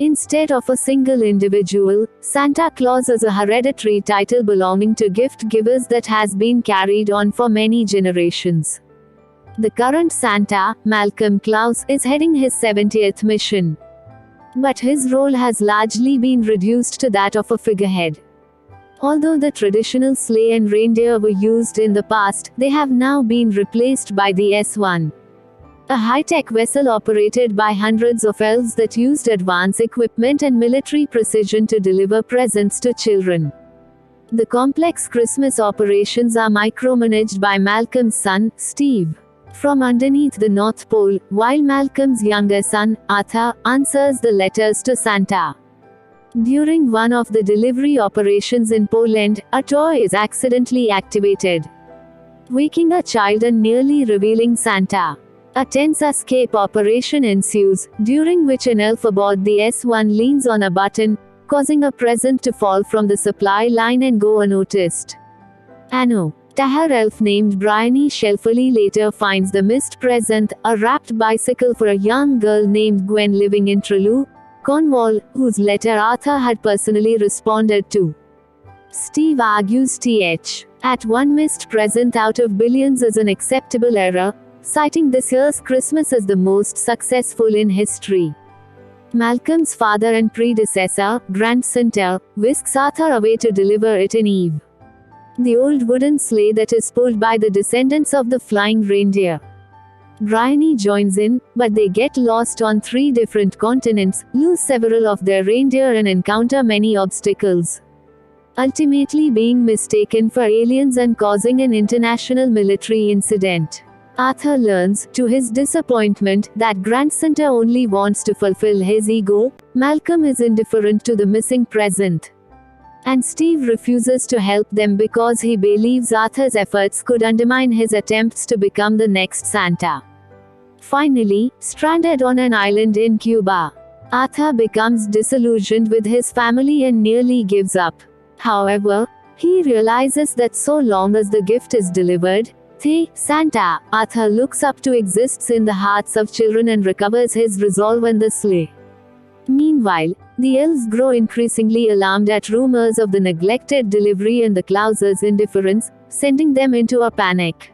Instead of a single individual, Santa Claus is a hereditary title belonging to gift givers that has been carried on for many generations. The current Santa, Malcolm Claus, is heading his 70th mission. But his role has largely been reduced to that of a figurehead. Although the traditional sleigh and reindeer were used in the past, they have now been replaced by the S1. A high-tech vessel operated by hundreds of elves that used advanced equipment and military precision to deliver presents to children. The complex Christmas operations are micromanaged by Malcolm's son, Steve, from underneath the North Pole, while Malcolm's younger son, Arthur, answers the letters to Santa. During one of the delivery operations in Poland, a toy is accidentally activated, waking a child and nearly revealing Santa. A tense escape operation ensues, during which an elf aboard the S1 leans on a button, causing a present to fall from the supply line and go unnoticed. Anno Tahar elf named Bryony shelfily later finds the missed present, a wrapped bicycle for a young girl named Gwen living in Trelew, Cornwall, whose letter Arthur had personally responded to. Steve argues at one missed present out of billions is an acceptable error, citing this year's Christmas as the most successful in history. Malcolm's father and predecessor, Grant Santa, whisks Arthur away to deliver it in Eve, the old wooden sleigh that is pulled by the descendants of the flying reindeer. Bryony joins in, but they get lost on 3 different continents, lose several of their reindeer and encounter many obstacles, ultimately being mistaken for aliens and causing an international military incident. Arthur learns, to his disappointment, that Grant Santa only wants to fulfill his ego, Malcolm is indifferent to the missing present, and Steve refuses to help them because he believes Arthur's efforts could undermine his attempts to become the next Santa. Finally, stranded on an island in Cuba, Arthur becomes disillusioned with his family and nearly gives up. However, he realizes that so long as the gift is delivered, the Santa Arthur looks up to exists in the hearts of children and recovers his resolve in the sleigh. Meanwhile, the elves grow increasingly alarmed at rumors of the neglected delivery and the Claus's indifference, sending them into a panic.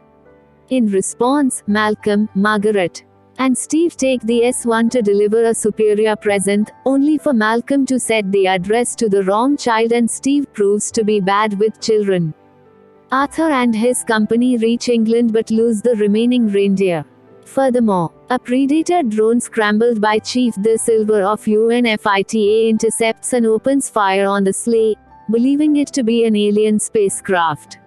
In response, Malcolm, Margaret, and Steve take the S1 to deliver a superior present, only for Malcolm to set the address to the wrong child and Steve proves to be bad with children. Arthur and his company reach England but lose the remaining reindeer. Furthermore, a Predator drone scrambled by Chief the Silver of UNFITA intercepts and opens fire on the sleigh, believing it to be an alien spacecraft.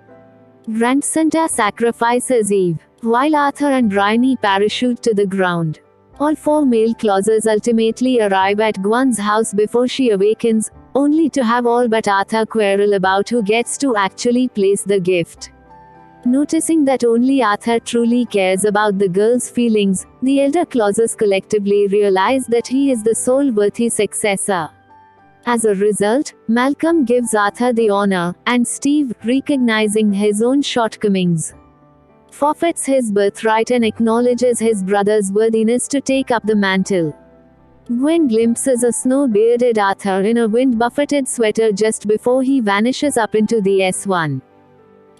Grant Santa sacrifices Eve, while Arthur and Bryony parachute to the ground. All 4 male Clauses ultimately arrive at Gwen's house before she awakens, only to have all but Arthur quarrel about who gets to actually place the gift. Noticing that only Arthur truly cares about the girl's feelings, the elder Clauses collectively realize that he is the sole worthy successor. As a result, Malcolm gives Arthur the honor, and Steve, recognizing his own shortcomings, forfeits his birthright and acknowledges his brother's worthiness to take up the mantle. Gwen glimpses a snow-bearded Arthur in a wind-buffeted sweater just before he vanishes up into the S1.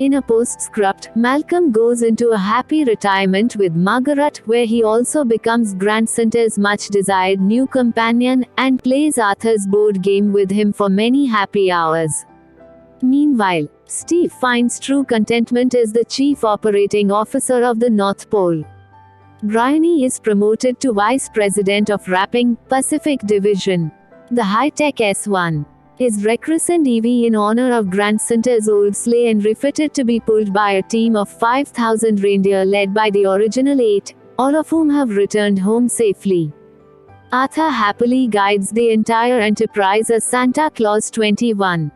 In a postscript, Malcolm goes into a happy retirement with Margaret, where he also becomes Grant Santa's much-desired new companion, and plays Arthur's board game with him for many happy hours. Meanwhile, Steve finds true contentment as the chief operating officer of the North Pole. Bryony is promoted to Vice President of Wrapping, Pacific Division. The high-tech S1 is rechristened Evie in honor of Grant Santa's old sleigh and refitted to be pulled by a team of 5,000 reindeer led by the original 8, all of whom have returned home safely. Arthur happily guides the entire enterprise as Santa Claus 21.